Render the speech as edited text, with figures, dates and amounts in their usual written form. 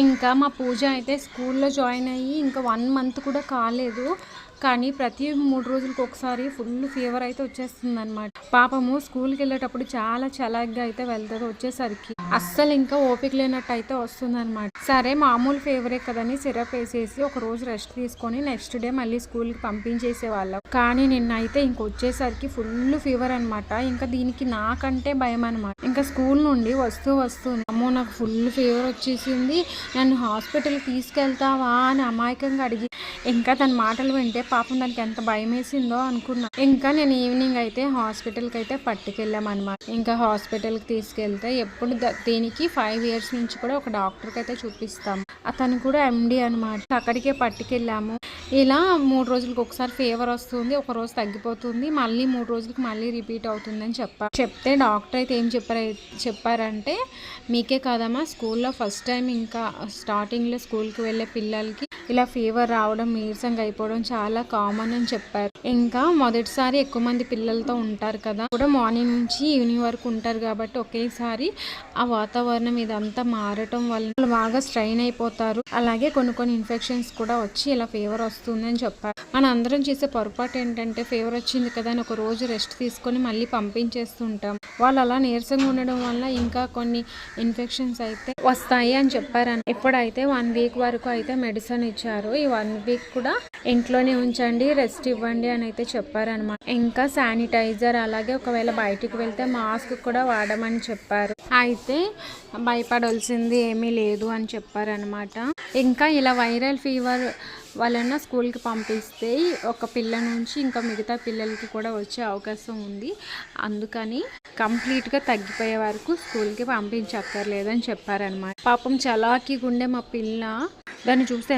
ఇంకా మా పూజ అయితే స్కూల్లో జాయిన్ అయ్యి ఇంకా 1 మంత్ కూడా కాలేదు. కానీ ప్రతి 3 రోజులకు ఒకసారి ఫుల్ ఫీవర్ అయితే వచ్చేస్తుందనమాట. పాపము స్కూల్‌కి వెళ్ళేటప్పుడు చాలా చలాగ్గా అయితే వెళ్తది. వచ్చేసరికి అస్సలు ఇంకా ఓపిక లేనట్టు అయితే వస్తుందనమాట. సరే మామూలు ఫీవరే కదని సిరప్ వేసేసి ఒక రోజు రెస్ట్ తీసుకొని నెక్స్ట్ డే మళ్ళీ స్కూల్‌కి పంపించేసేవాళ్ళం. కానీ నిన్నైతే ఇంకొచ్చేసరికి ఫుల్ ఫీవర్ అనమాట. ఇంకా దీనికి నాకంటే భయం అనమాట. ఇంకా స్కూల్ నుండి వస్తూనే అమ్మో నాకు ఫుల్ ఫీవర్ వచ్చేసింది, నన్ను హాస్పిటల్‌కి తీసుకెళ్తావా అని అమాయకంగా అడిగి ఇంకా తన మాటలు వింటే పాపం దానికి ఎంత భయం వేసిందో అనుకున్నా. ఇంకా నేను ఈవినింగ్ అయితే హాస్పిటల్కి అయితే పట్టుకెళ్ళామన్నమాట. ఇంకా హాస్పిటల్కి తీసుకెళ్తే ఎప్పుడు దీనికి 5 years నుంచి కూడా ఒక డాక్టర్కి అయితే చూపిస్తాము. అతను కూడా ఎండి అనమాట. అక్కడికే పట్టుకెళ్ళాము. ఇలా 3 రోజులకు ఒకసారి ఫీవర్ వస్తుంది, ఒక రోజు తగ్గిపోతుంది, మళ్ళీ 3 రోజులకి మళ్ళీ రిపీట్ అవుతుందని చెప్తే డాక్టర్ అయితే ఏం చెప్పారంటే మీకే కాదమ్మా, స్కూల్లో ఫస్ట్ టైం ఇంకా స్టార్టింగ్లో స్కూల్కి వెళ్ళే పిల్లలకి ఇలా ఫీవర్ రావడం, నీరసంగా అయిపోవడం చాలా కామన్ అని చెప్పారు. ఇంకా మొదటిసారి ఎక్కువ మంది పిల్లలతో ఉంటారు కదా, కూడా మార్నింగ్ నుంచి ఈవినింగ్ వరకు ఉంటారు కాబట్టి ఒకేసారి ఆ వాతావరణం ఇదంతా మారటం వల్ల బాగా స్ట్రెయిన్ అయిపోతారు. అలాగే కొన్ని ఇన్ఫెక్షన్స్ కూడా వచ్చి ఇలా ఫీవర్ వస్తుందని చెప్పారు. మన అందరం చేసే పొరపాటు ఏంటంటే ఫీవర్ వచ్చింది కదా అని ఒక రోజు రెస్ట్ తీసుకొని మళ్ళీ పంపించేస్తుంటాం. వాళ్ళు అలా నీరసంగా ఉండడం వల్ల ఇంకా కొన్ని ఇన్ఫెక్షన్స్ అయితే వస్తాయి అని చెప్పారు. ఇప్పుడైతే 1 week వరకు అయితే మెడిసిన్ ఇచ్చారు. ఈ 1 week కూడా ఇంట్లోనే ఉంచండి, రెస్ట్ ఇవ్వండి అని అయితే చెప్పారనమాట. ఇంకా శానిటైజర్, అలాగే ఒకవేళ బయటికి వెళ్తే మాస్క్ కూడా వాడమని చెప్పారు. అయితే భయపడాల్సింది ఏమీ లేదు అని చెప్పారనమాట. ఇంకా ఇలా వైరల్ ఫీవర్ వలన స్కూల్కి పంపిస్తే ఒక పిల్ల నుంచి ఇంకా మిగతా పిల్లలకి కూడా వచ్చే అవకాశం ఉంది. అందుకని కంప్లీట్గా తగ్గిపోయే వరకు స్కూల్కి పంపించక్కర్లేదని చెప్పారనమాట. పాపం చలాకీ గుండె మా పిల్ల, దాన్ని చూస్తే